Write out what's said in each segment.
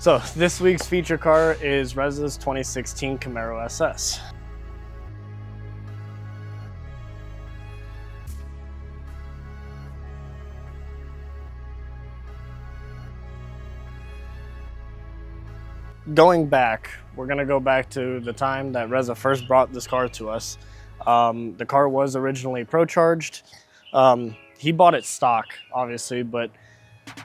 So this week's feature car is Reza's 2016 Camaro SS. Going back, we're gonna go back to the time that Reza first brought this car to us. The car was originally pro-charged. He bought it stock, obviously, but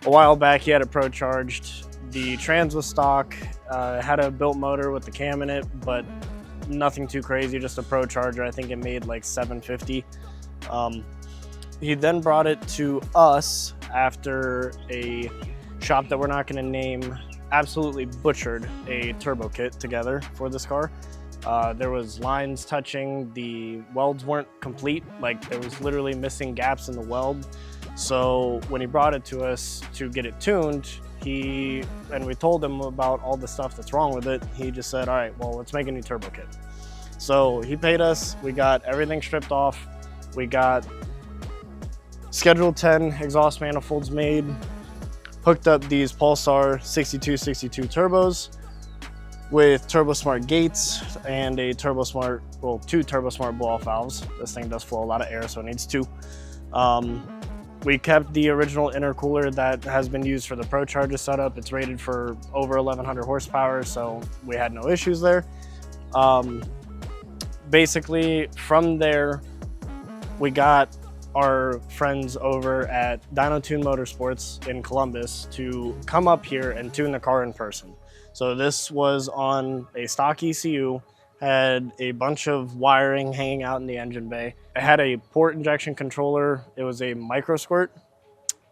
a while back he had it pro-charged. The trans was stock, had a built motor with the cam in it, but nothing too crazy, just a pro-charger. I think it made like 750. He then brought it to us after a shop that we're not gonna name absolutely butchered a turbo kit together for this car. There was lines touching, the welds weren't complete, like there was literally missing gaps in the weld. So when he brought it to us to get it tuned, and we told him about all the stuff that's wrong with it, he just said, all right, well, let's make a new turbo kit. So he paid us, we got everything stripped off, we got Schedule 10 exhaust manifolds made, hooked up these Pulsar 6262 turbos with TurboSmart gates and a TurboSmart, well, two TurboSmart blow-off valves. This thing does flow a lot of air, so it needs two. We kept the original intercooler that has been used for the Pro Charger setup. It's rated for over 1100 horsepower, so we had no issues there. Basically, from there, we got our friends over at Dyno Tune Motorsports in Columbus to come up here and tune the car in person. So this was on a stock ECU, had a bunch of wiring hanging out in the engine bay. It had a port injection controller. It was a micro squirt.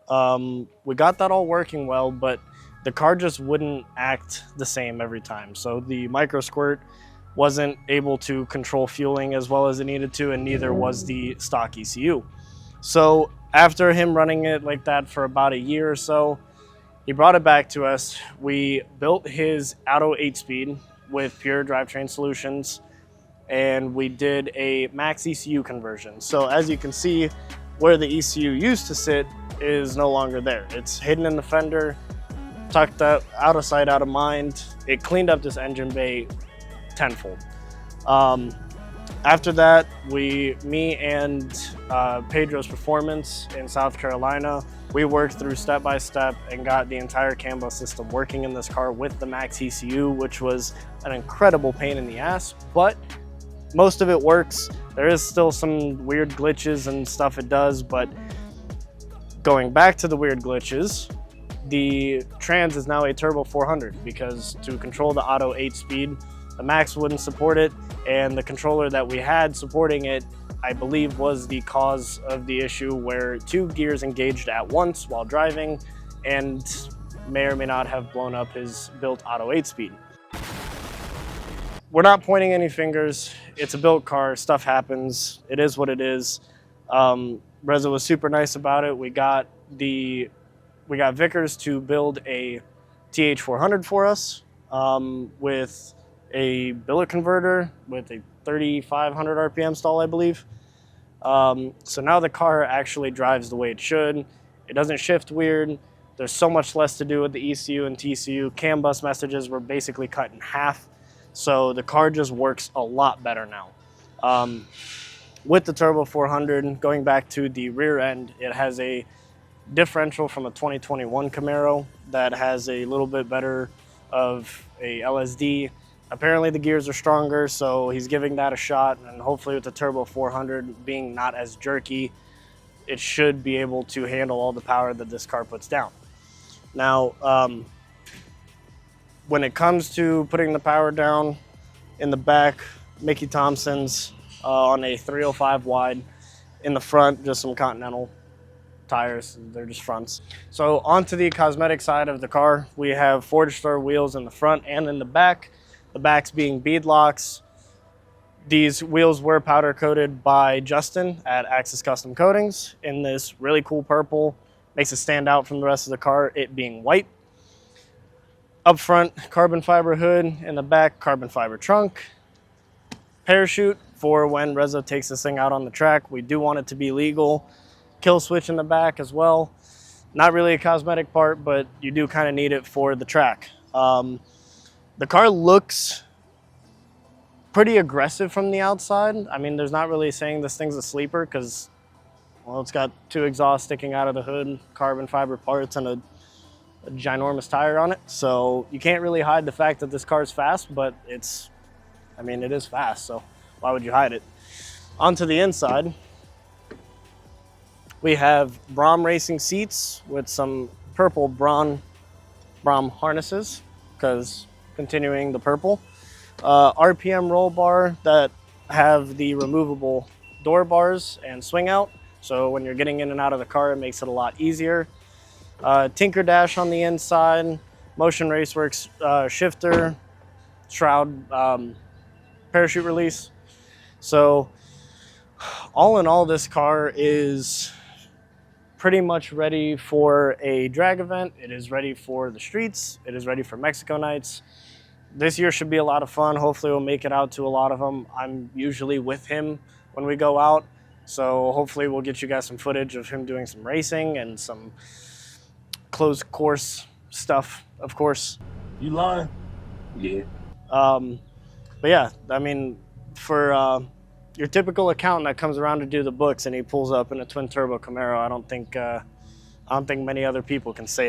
We got that all working well, but the car just wouldn't act the same every time. So the micro squirt wasn't able to control fueling as well as it needed to, and neither was the stock ECU. So after him running it like that for about a year or so, he brought it back to us. We built his Auto 8-speed with Pure Drivetrain Solutions, and we did a max ECU conversion. So as you can see, where the ECU used to sit is no longer there. It's hidden in the fender, tucked up, out of sight, out of mind. It cleaned up this engine bay tenfold. After that, me and Pedro's Performance in South Carolina, we worked through step by step and got the entire Cambo system working in this car with the max ECU, which was an incredible pain in the ass, but most of it works. There is still some weird glitches and stuff it does, but going back to the weird glitches, the trans is now a Turbo 400 because to control the Auto 8-speed, the max wouldn't support it, and the controller that we had supporting it, I believe, was the cause of the issue where two gears engaged at once while driving and may or may not have blown up his built Auto 8-speed. We're not pointing any fingers. It's a built car, stuff happens. It is what it is. Reza was super nice about it. We got Vickers to build a TH400 for us with a billet converter with a 3,500 RPM stall, I believe. So now the car actually drives the way it should. It doesn't shift weird. There's so much less to do with the ECU and TCU. CAN bus messages were basically cut in half. So the car just works a lot better now. With the Turbo 400, going back to the rear end, it has a differential from a 2021 Camaro that has a little bit better of a LSD. Apparently the gears are stronger, so he's giving that a shot, and hopefully with the Turbo 400 being not as jerky, it should be able to handle all the power that this car puts down. Now, when it comes to putting the power down in the back, Mickey Thompson's on a 305 wide. In the front, just some Continental tires, they're just fronts. So onto the cosmetic side of the car, we have Forged Star wheels in the front and in the back. The backs being bead locks. These wheels were powder coated by Justin at Axis Custom Coatings in this really cool purple. Makes it stand out from the rest of the car, it being white. Up front, carbon fiber hood. In the back, carbon fiber trunk. Parachute for when Reza takes this thing out on the track. We do want it to be legal. Kill switch in the back as well. Not really a cosmetic part, but you do kind of need it for the track. The car looks pretty aggressive from the outside. I mean, there's not really saying this thing's a sleeper because, well, it's got 2 exhausts sticking out of the hood, carbon fiber parts, and a ginormous tire on it. So you can't really hide the fact that this car's fast, but it is fast, so why would you hide it? Onto the inside, we have Brom racing seats with some purple Brom harnesses, because continuing the purple. RPM roll bar that have the removable door bars and swing out. So when you're getting in and out of the car, it makes it a lot easier. Tinker dash on the inside, Motion Raceworks shifter, shroud, parachute release. So all in all, this car is pretty much ready for a drag event. It is ready for the streets. It is ready for Mexico nights. This year should be a lot of fun. Hopefully we'll make it out to a lot of them. I'm usually with him when we go out. So hopefully we'll get you guys some footage of him doing some racing and some closed course stuff, of course. You lying? Yeah. But yeah, I mean, for your typical accountant that comes around to do the books and he pulls up in a twin turbo Camaro, I don't think many other people can say that.